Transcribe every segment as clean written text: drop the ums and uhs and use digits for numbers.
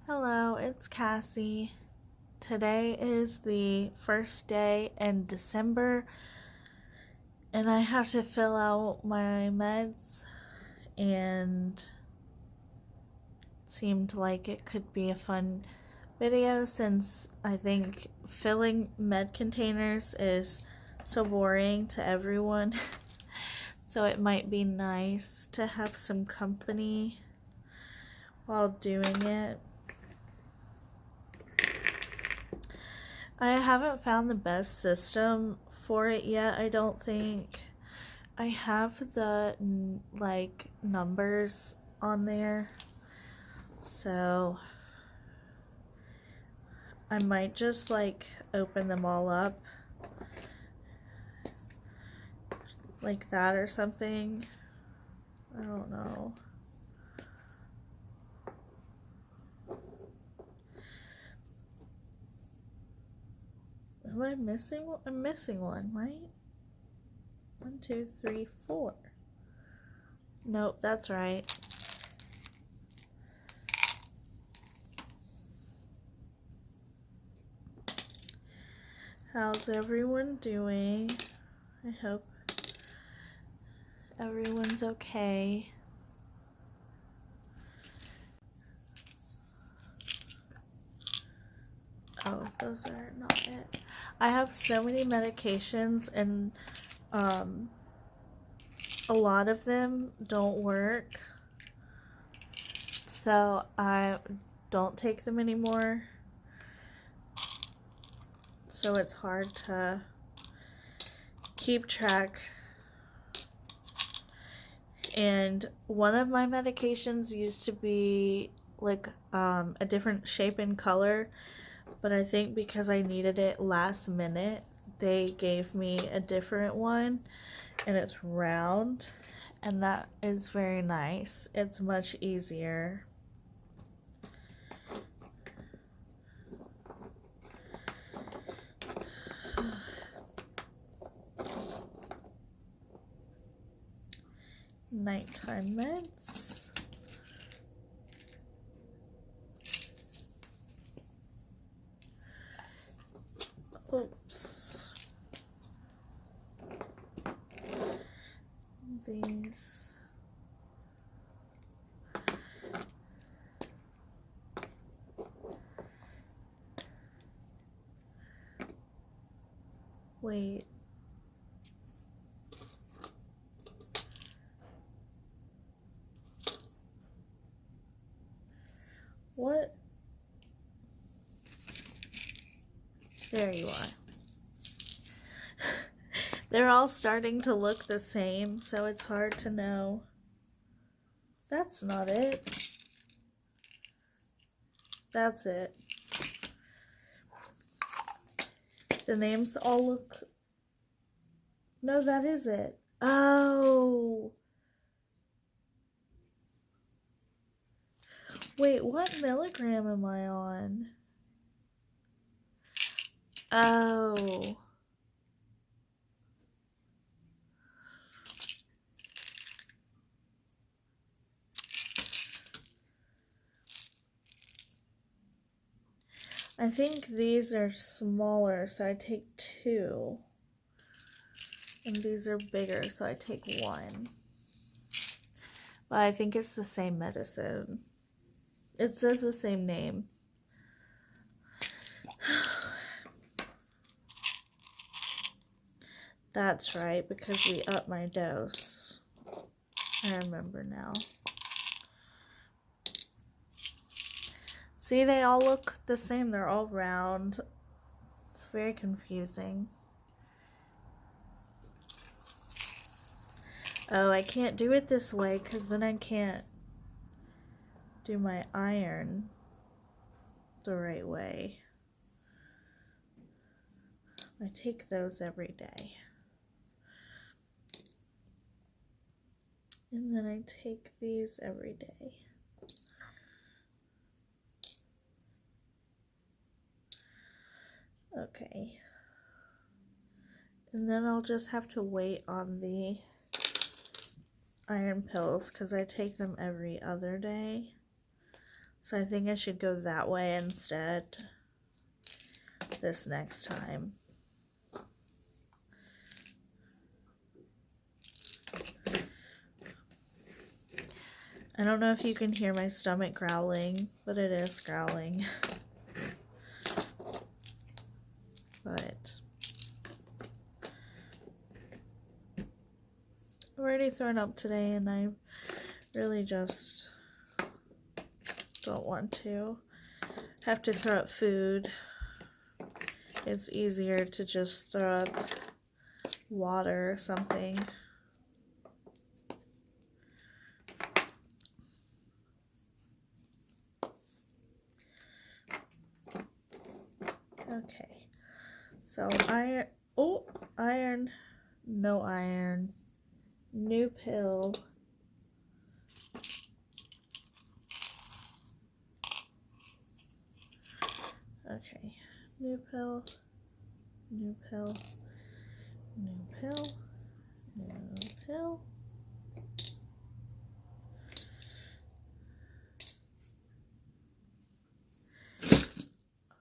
Hello, it's Cassie. Today is the first day in December, and I have to fill out my meds, and it seemed like it could be a fun video since I think filling med containers is so boring to everyone. So it might be nice to have some company while doing it. I haven't found the best system for it yet, I don't think. I have the numbers on there, so I might just open them all up like that or something. I don't know. Am I missing one? I'm missing one, right? 1, 2, 3, 4. Nope, that's right. How's everyone doing? I hope everyone's okay. Oh, those are not it. I have so many medications, and a lot of them don't work, so I don't take them anymore. So it's hard to keep track. And one of my medications used to be a different shape and color, but I think because I needed it last minute, they gave me a different one, and it's round, and that is very nice. It's much easier. Nighttime meds. Oops. These. Wait. What? There you are. They're all starting to look the same, so it's hard to know. That's not it. That's it. The names all look... No, that is it. Oh! Wait, what milligram am I on? Oh. I think these are smaller, so I take 2. And these are bigger, so I take 1. But I think it's the same medicine. It says the same name. That's right, because we upped my dose. I remember now. See, they all look the same. They're all round. It's very confusing. Oh, I can't do it this way because then I can't do my iron the right way. I take those every day. And then I take these every day. Okay. And then I'll just have to wait on the iron pills because I take them every other day. So I think I should go that way instead this next time. I don't know if you can hear my stomach growling, but it is growling. But I've already thrown up today, and I really just don't want to have to throw up food. It's easier to just throw up water or something. Okay, so iron, no iron, new pill. Okay, new pill, new pill, new pill, new pill.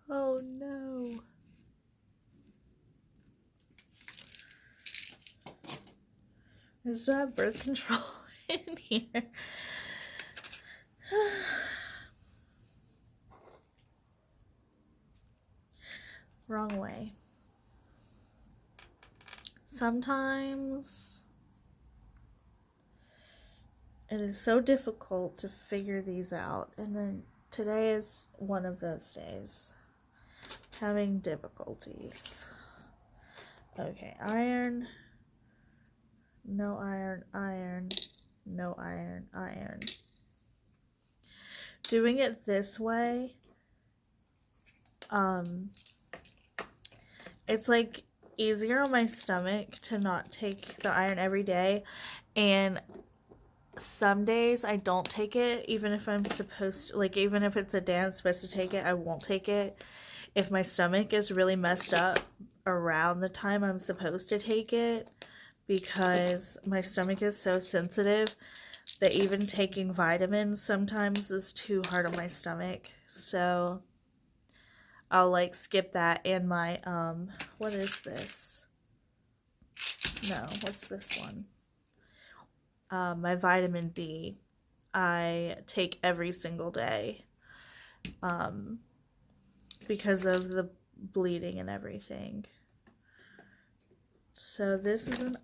Oh no. Is that birth control in here? Wrong way. Sometimes it is so difficult to figure these out, and then today is one of those days. Having difficulties. Okay, iron, no iron, iron, no iron, iron. Doing it this way, it's like easier on my stomach to not take the iron every day, and some days I don't take it, even if I'm supposed to, like, even if it's a day I'm supposed to take it, I won't take it if my stomach is really messed up around the time I'm supposed to take it, because my stomach is so sensitive that even taking vitamins sometimes is too hard on my stomach. So I'll like skip that. And my what is this? No, what's this one? My vitamin D I take every single day because of the bleeding and everything. So this is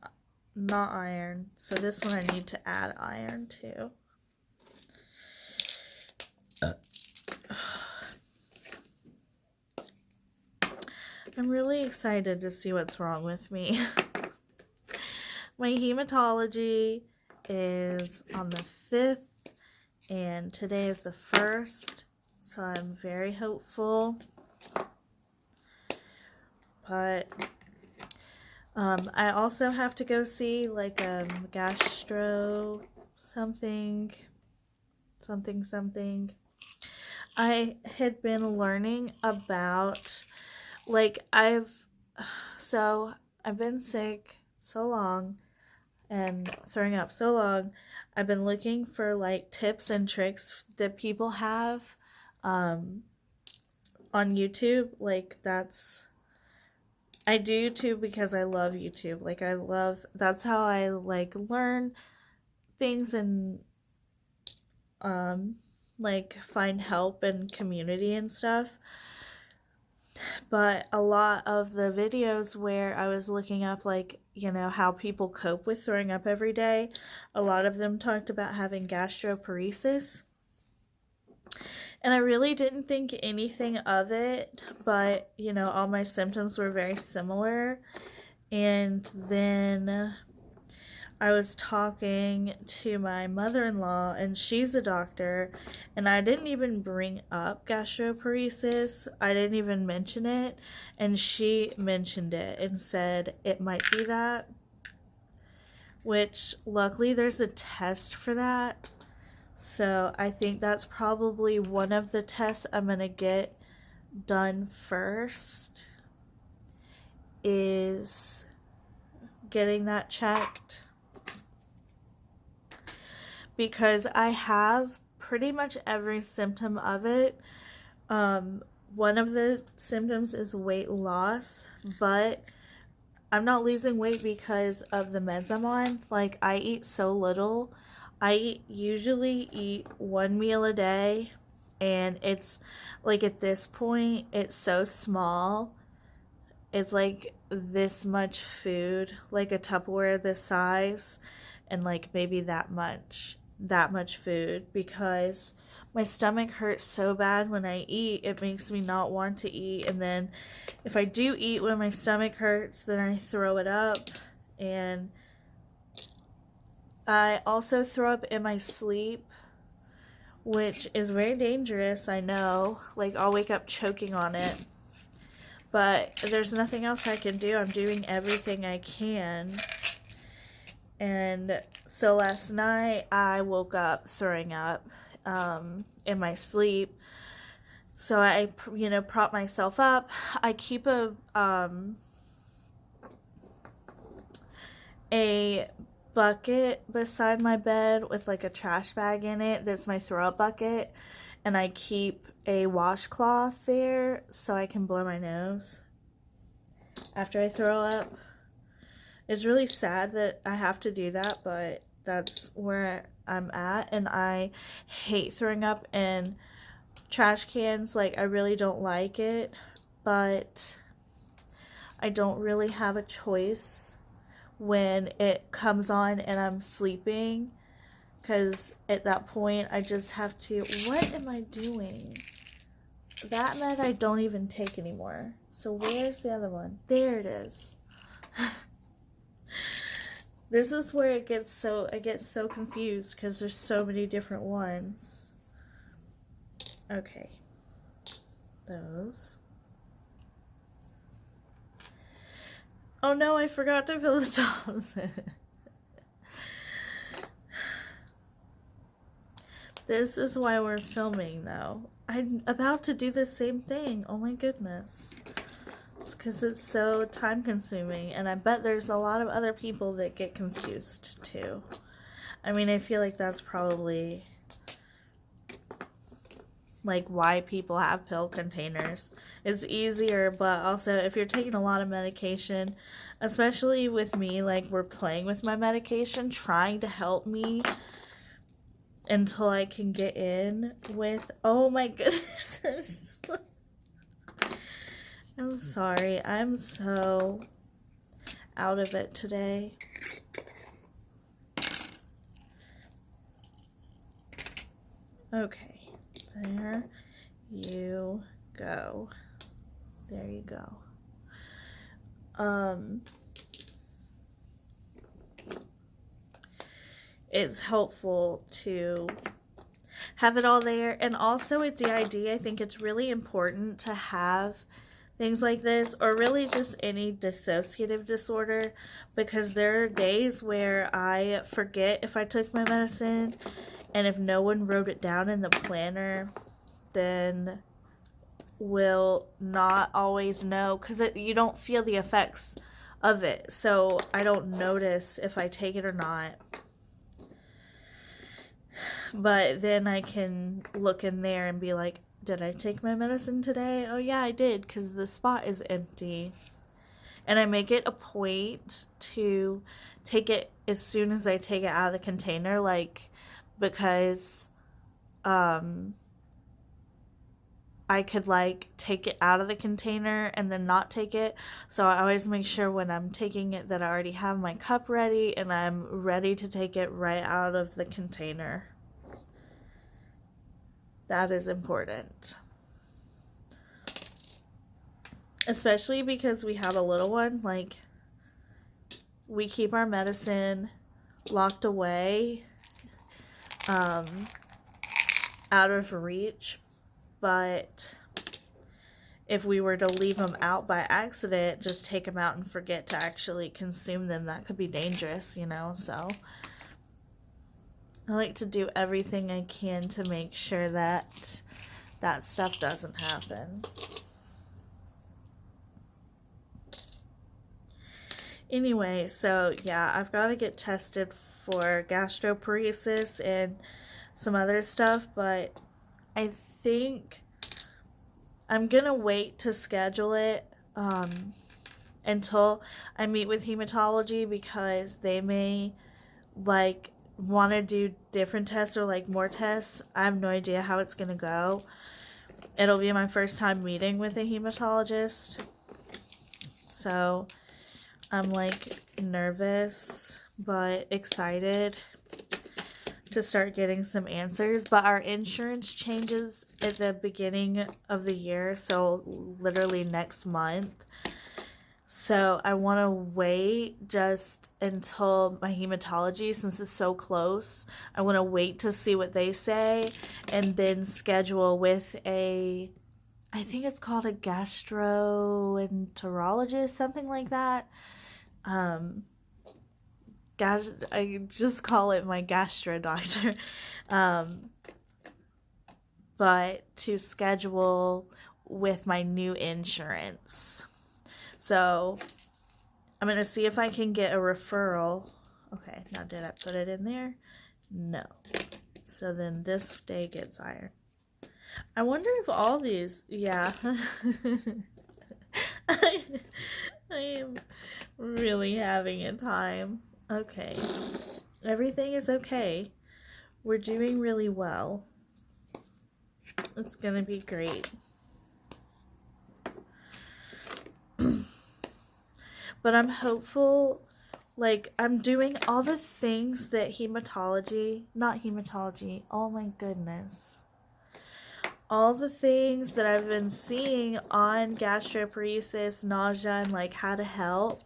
not iron, so this one I need to add iron to. I'm really excited to see what's wrong with me. My hematology is on the 5th, and today is the 1st, so I'm very hopeful. But I also have to go see like a gastro something. I had been learning about, like, I've been sick so long and throwing up so long. I've been looking for like tips and tricks that people have on YouTube. Like, I do YouTube because I love YouTube. Like, that's how I like learn things and like find help and community and stuff. But a lot of the videos where I was looking up, like, you know, how people cope with throwing up every day, a lot of them talked about having gastroparesis. And I really didn't think anything of it, but, you know, all my symptoms were very similar. And then I was talking to my mother-in-law, and she's a doctor, and I didn't even bring up gastroparesis. I didn't even mention it, and she mentioned it and said it might be that, which luckily there's a test for that. So I think that's probably one of the tests I'm going to get done first, is getting that checked. Because I have pretty much every symptom of it. One of the symptoms is weight loss, but I'm not losing weight because of the meds I'm on. Like, I eat so little. I usually eat one meal a day, and it's like, at this point, it's so small. It's like this much food, like a Tupperware this size, and like maybe that much food, because my stomach hurts so bad when I eat. It makes me not want to eat, and then if I do eat when my stomach hurts, then I throw it up. And I also throw up in my sleep, which is very dangerous, I know. Like, I'll wake up choking on it, but there's nothing else I can do. I'm doing everything I can. And so last night I woke up throwing up in my sleep. So I, prop myself up. I keep a bucket beside my bed with like a trash bag in it. That's my throw up bucket. And I keep a washcloth there so I can blow my nose after I throw up. It's really sad that I have to do that, but that's where I'm at. And I hate throwing up in trash cans. Like, I really don't like it, but I don't really have a choice when it comes on and I'm sleeping, because at that point I just have to. What am I doing? That med I don't even take anymore. So where's the other one? There it is. This is where I get so confused, because there's so many different ones. Okay. Those. Oh no, I forgot to fill the dolls. This is why we're filming, though. I'm about to do the same thing. Oh my goodness. It's because it's so time consuming, and I bet there's a lot of other people that get confused too. I mean, I feel like that's probably like why people have pill containers. It's easier, but also if you're taking a lot of medication, especially with me, like, we're playing with my medication, trying to help me until I can get in with, oh my goodness. I'm sorry, I'm so out of it today. Okay, there you go. There you go. It's helpful to have it all there. And also with DID, I think it's really important to have things like this, or really just any dissociative disorder, because there are days where I forget if I took my medicine, and if no one wrote it down in the planner, then will not always know, because you don't feel the effects of it, so I don't notice if I take it or not. But then I can look in there and be like, did I take my medicine today? Oh yeah, I did, because the spot is empty. And I make it a point to take it as soon as I take it out of the container, like, because I could, like, take it out of the container and then not take it. So I always make sure when I'm taking it that I already have my cup ready and I'm ready to take it right out of the container. That is important. Especially because we have a little one. Like, we keep our medicine locked away, out of reach. But if we were to leave them out by accident, just take them out and forget to actually consume them, that could be dangerous, you know, so I like to do everything I can to make sure that that stuff doesn't happen. Anyway, so yeah, I've got to get tested for gastroparesis and some other stuff, but I think I'm gonna wait to schedule it until I meet with hematology, because they may like want to do different tests or like more tests. I have no idea how it's gonna go. It'll be my first time meeting with a hematologist, so I'm like nervous but excited to start getting some answers. But our insurance changes at the beginning of the year, so literally next month. So I want to wait just until my hematology, since it's so close, I want to wait to see what they say and then schedule with I think it's called a gastroenterologist, something like that. I just call it my gastro doctor. But to schedule with my new insurance. So I'm going to see if I can get a referral. Okay, now did I put it in there? No. So then this day gets iron. I wonder if all these, yeah. I am really having a time. Okay. Everything is okay. We're doing really well. It's going to be great. But I'm hopeful, like, I'm doing all the things that not hematology, oh my goodness. All the things that I've been seeing on gastroparesis, nausea, and like how to help,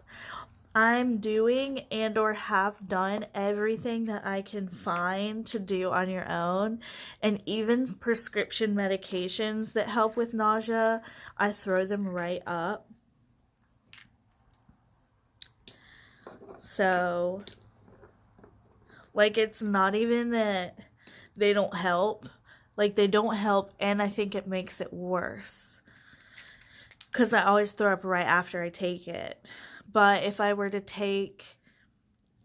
I'm doing and or have done everything that I can find to do on your own. And even prescription medications that help with nausea, I throw them right up. So, like, it's not even that they don't help. Like, they don't help, and I think it makes it worse. Because I always throw up right after I take it. But if I were to take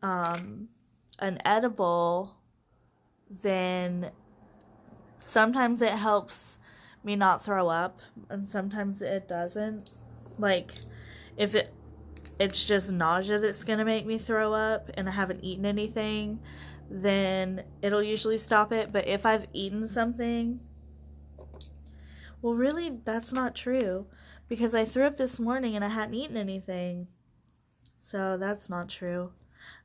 an edible, then sometimes it helps me not throw up, and sometimes it doesn't. Like, if it's just nausea that's going to make me throw up and I haven't eaten anything, then it'll usually stop it. But if I've eaten something, well, really, that's not true, because I threw up this morning and I hadn't eaten anything. So that's not true.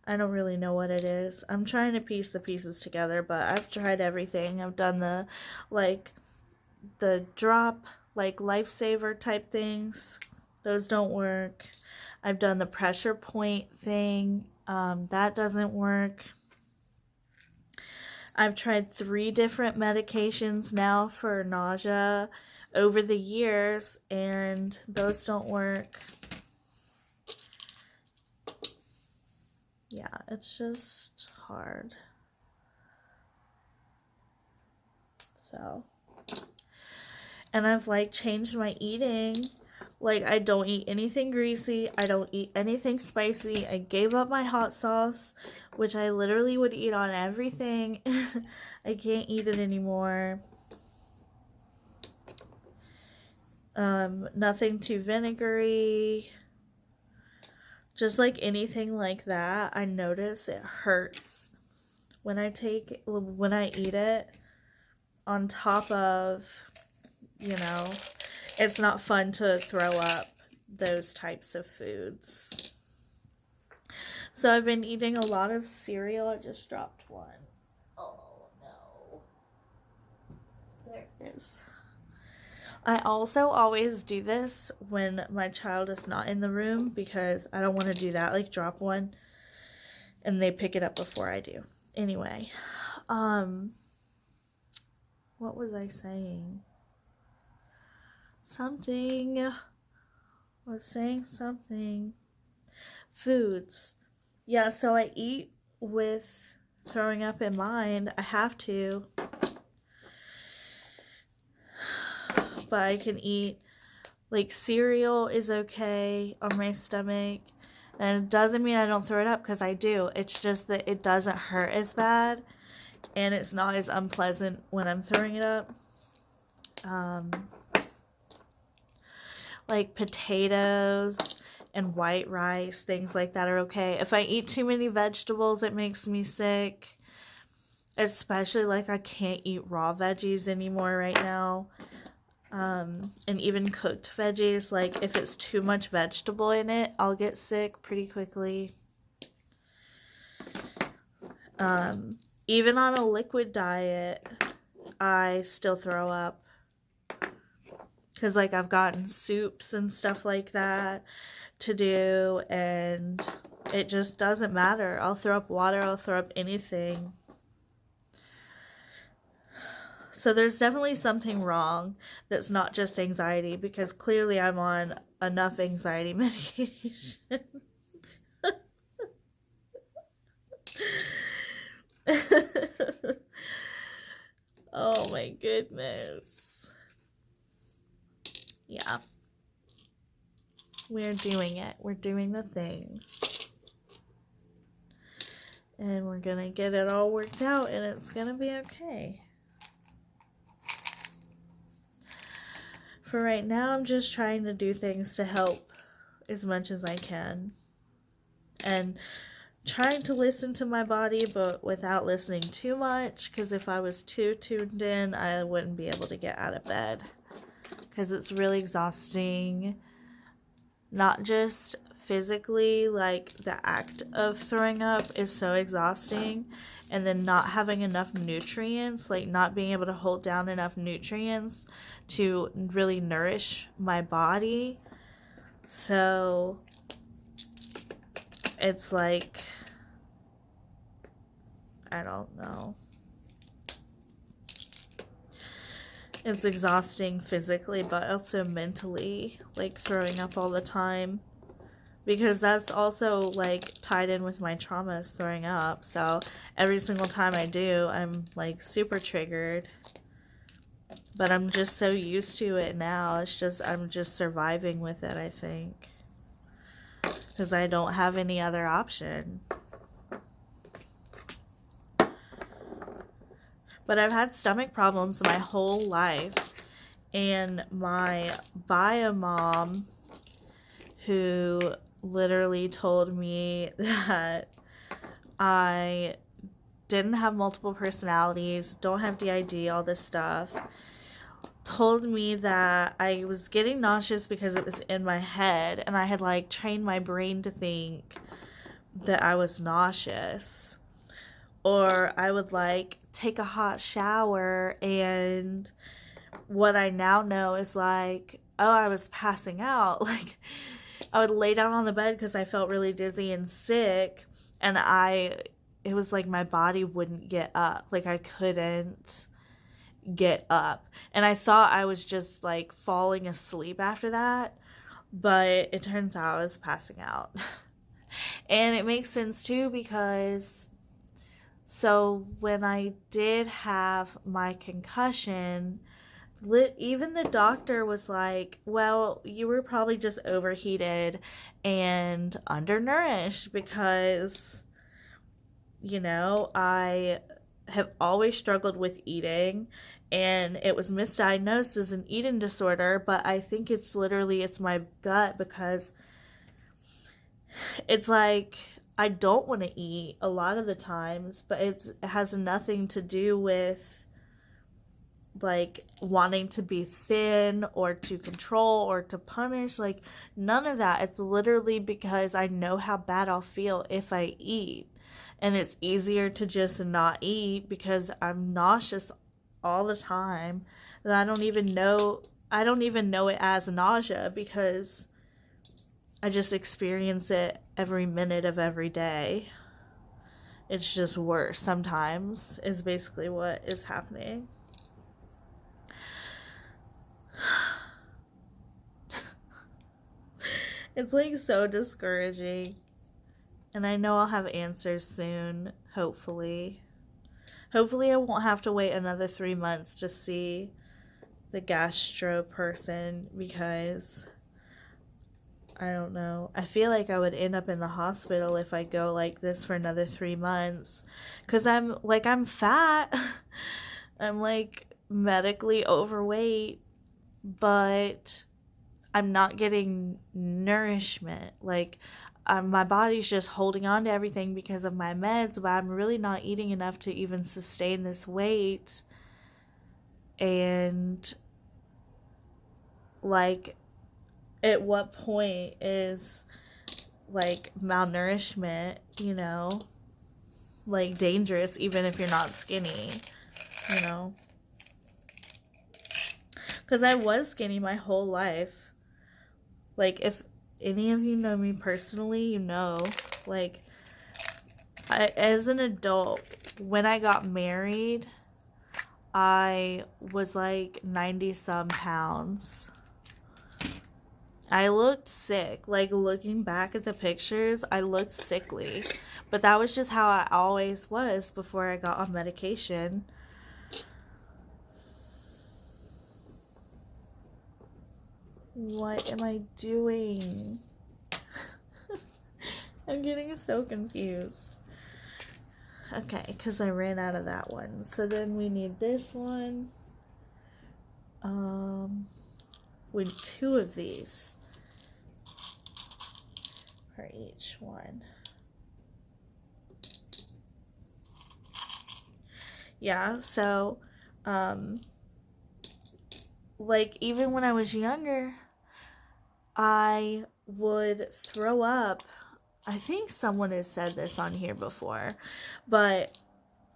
I don't really know what it is. I'm trying to piece the pieces together, but I've tried everything. I've done the drop, like, lifesaver type things. Those don't work. I've done the pressure point thing. That doesn't work. I've tried 3 different medications now for nausea over the years, and those don't work. Yeah, it's just hard. So, and I've like changed my eating. Like, I don't eat anything greasy. I don't eat anything spicy. I gave up my hot sauce, which I literally would eat on everything. I can't eat it anymore. Nothing too vinegary. Just like anything like that, I notice it hurts when I eat it, on top of, it's not fun to throw up those types of foods. So I've been eating a lot of cereal. I just dropped one. Oh no. There it is. I also always do this when my child is not in the room, because I don't want to do that, like drop one and they pick it up before I do. Anyway, what was I saying? I was saying something. Foods. Yeah, so I eat with throwing up in mind. I have to. But I can eat, like, cereal is okay on my stomach. And it doesn't mean I don't throw it up, because I do. It's just that it doesn't hurt as bad. and it's not as unpleasant when I'm throwing it up. Like potatoes and white rice, things like that are okay. If I eat too many vegetables, it makes me sick. Especially like I can't eat raw veggies anymore right now. And even cooked veggies, like if it's too much vegetable in it, I'll get sick pretty quickly. Even on a liquid diet, I still throw up. Because, like, I've gotten soups and stuff like that to do, and it just doesn't matter. I'll throw up water, I'll throw up anything. So there's definitely something wrong that's not just anxiety, because clearly I'm on enough anxiety medication. Oh my goodness. Yeah. We're doing it. We're doing the things. And we're gonna get it all worked out, and it's gonna be okay. For right now, I'm just trying to do things to help as much as I can. And trying to listen to my body, but without listening too much, because if I was too tuned in, I wouldn't be able to get out of bed. Because it's really exhausting, not just physically, like the act of throwing up is so exhausting, and then not having enough nutrients, like not being able to hold down enough nutrients to really nourish my body. So it's like, I don't know. It's exhausting physically, but also mentally, like throwing up all the time. Because that's also like tied in with my traumas, throwing up. So every single time I do, I'm like super triggered. But I'm just so used to it now. It's just, I'm just surviving with it, I think. Because I don't have any other option. But I've had stomach problems my whole life. And my bio mom, who literally told me that I didn't have multiple personalities, don't have DID, all this stuff, told me that I was getting nauseous because it was in my head. And I had like trained my brain to think that I was nauseous. Or I would like take a hot shower, and what I now know is like, oh, I was passing out. Like I would lay down on the bed because I felt really dizzy and sick, and it was like my body wouldn't get up. Like I couldn't get up. And I thought I was just like falling asleep after that, but it turns out I was passing out. And it makes sense too, because so when I did have my concussion, even the doctor was like, well, you were probably just overheated and undernourished, because, you know, I have always struggled with eating, and it was misdiagnosed as an eating disorder, but I think it's my gut, because it's like I don't want to eat a lot of the times, but it has nothing to do with like wanting to be thin or to control or to punish. Like none of that. It's literally because I know how bad I'll feel if I eat, and it's easier to just not eat because I'm nauseous all the time, that I don't even know it as nausea, because I just experience it every minute of every day. It's just worse sometimes, is basically what is happening. It's like so discouraging. And I know I'll have answers soon, hopefully. Hopefully I won't have to wait another 3 months to see the gastro person, because I don't know. I feel like I would end up in the hospital if I go like this for another 3 months. Because I'm fat. I'm like medically overweight, but I'm not getting nourishment. Like, my body's just holding on to everything because of my meds, but I'm really not eating enough to even sustain this weight. And, like, at what point is, like, malnourishment, you know, like, dangerous even if you're not skinny, you know? Because I was skinny my whole life. Like, if any of you know me personally, you know, like, as an adult, when I got married, I was like 90 some pounds. I looked sick. Like, looking back at the pictures, I looked sickly. But that was just how I always was before I got on medication. What am I doing? I'm getting so confused. Okay, because I ran out of that one. So then we need this one. We need 2 of these for each one. Yeah, so, like, even when I was younger, I would throw up. I think someone has said this on here before, but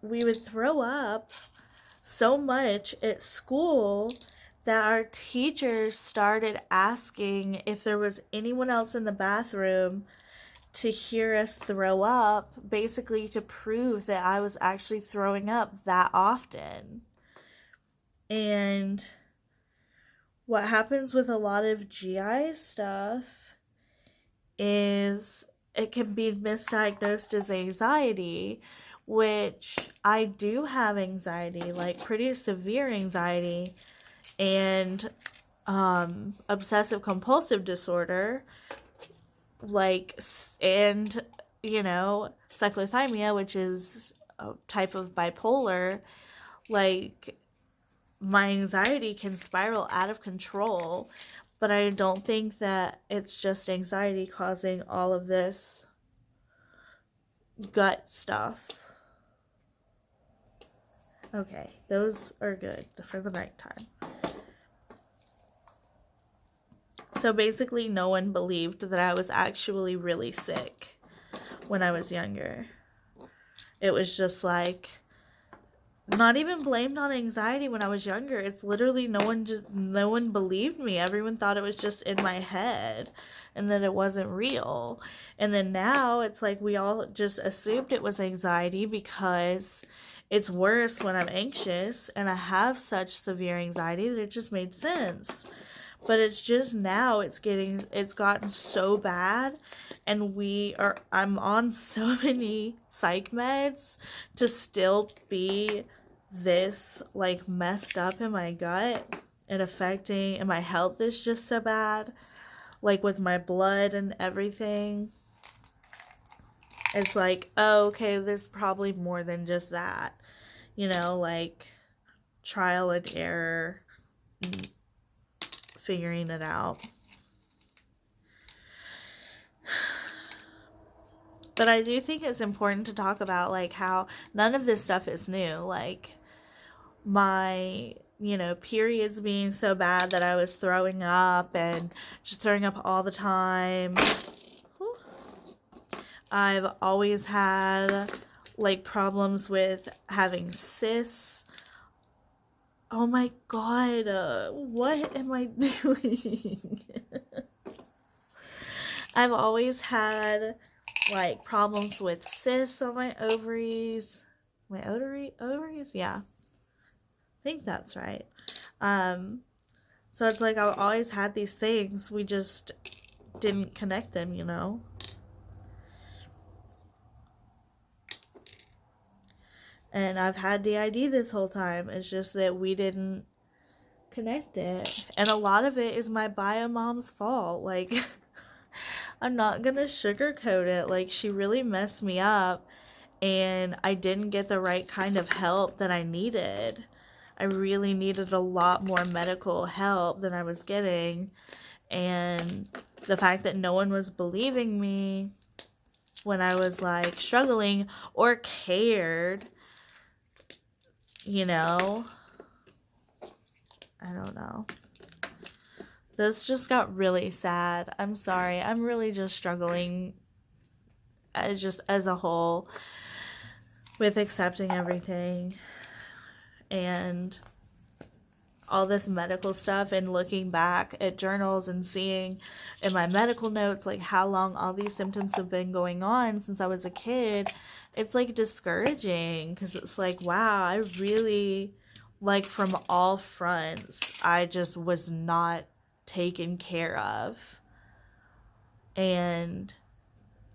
we would throw up so much at school that our teachers started asking if there was anyone else in the bathroom to hear us throw up, basically to prove that I was actually throwing up that often. And what happens with a lot of GI stuff is it can be misdiagnosed as anxiety, which I do have anxiety, like pretty severe anxiety, and obsessive compulsive disorder, like, and, you know, cyclothymia, which is a type of bipolar. Like, my anxiety can spiral out of control, but I don't think that it's just anxiety causing all of this gut stuff. Okay, those are good for the nighttime. So basically, no one believed that I was actually really sick when I was younger. It was just like, not even blamed on anxiety when I was younger. It's literally no one believed me. Everyone thought it was just in my head and that it wasn't real. And then now it's like we all just assumed it was anxiety because it's worse when I'm anxious and I have such severe anxiety that it just made sense. But it's just now it's gotten so bad, and I'm on so many psych meds to still be this, like, messed up in my gut and and my health is just so bad, like with my blood and everything. It's like, oh, okay, there's probably more than just that, you know, like trial and error, figuring it out. But I do think it's important to talk about, like, how none of this stuff is new. Like, my, you know, periods being so bad that I was throwing up and just throwing up all the time. I've always had, like, problems with having cysts. Oh my god, what am I doing? I've always had, like, problems with cysts on my ovaries. My ovaries? Yeah. I think that's right. So it's like I've always had these things. We just didn't connect them, you know? And I've had DID this whole time. It's just that we didn't connect it. And a lot of it is my bio mom's fault. Like, I'm not gonna sugarcoat it. Like, she really messed me up, and I didn't get the right kind of help that I needed. I really needed a lot more medical help than I was getting, and the fact that no one was believing me when I was like struggling or cared, you know, I don't know. This just got really sad. I'm sorry. I'm really just struggling just as a whole with accepting everything and all this medical stuff, and looking back at journals and seeing in my medical notes like how long all these symptoms have been going on since I was a kid. It's like discouraging, because it's like, wow, I really, like, from all fronts, I just was not taken care of, and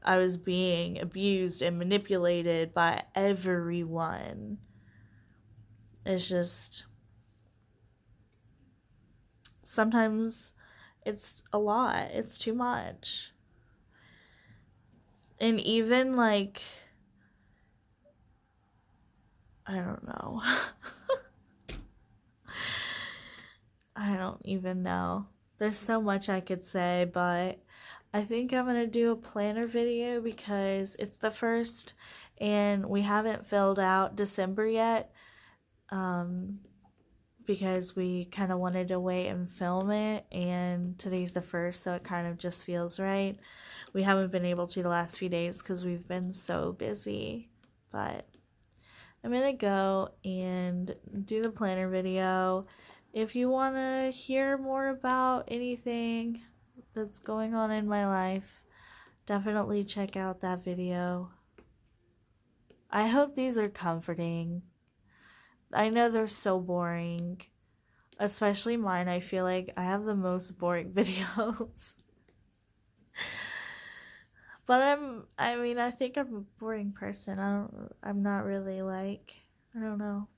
I was being abused and manipulated by everyone. It's just, sometimes it's a lot. It's too much. And even like, I don't know. I don't even know. There's so much I could say, but I think I'm going to do a planner video because it's the 1st and we haven't filled out December yet. Because we kind of wanted to wait and film it, and today's the 1st, so it kind of just feels right. We haven't been able to the last few days because we've been so busy, but I'm gonna go and do the planner video. If you want to hear more about anything that's going on in my life, definitely check out that video. I hope these are comforting. I know they're so boring, especially mine. I feel like I have the most boring videos. But I think I'm a boring person. I'm not really like, I don't know.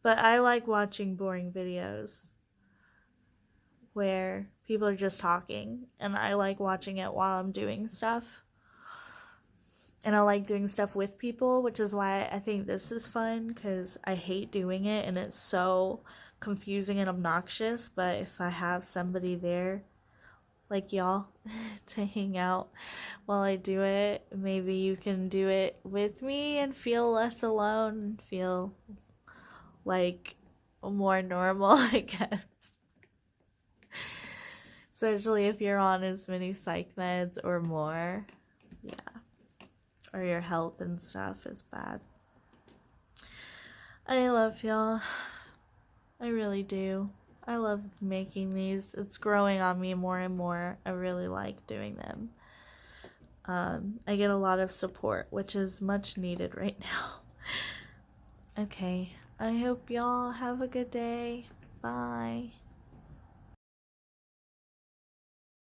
But I like watching boring videos where people are just talking, and I like watching it while I'm doing stuff. And I like doing stuff with people, which is why I think this is fun, because I hate doing it and it's so confusing and obnoxious. But if I have somebody there, like y'all, to hang out while I do it, maybe you can do it with me and feel less alone and feel like more normal, I guess. Especially if you're on as many psych meds or more. Yeah. Or your health and stuff is bad. I love y'all. I really do. I love making these. It's growing on me more and more. I really like doing them. I get a lot of support, which is much needed right now. Okay. I hope y'all have a good day. Bye.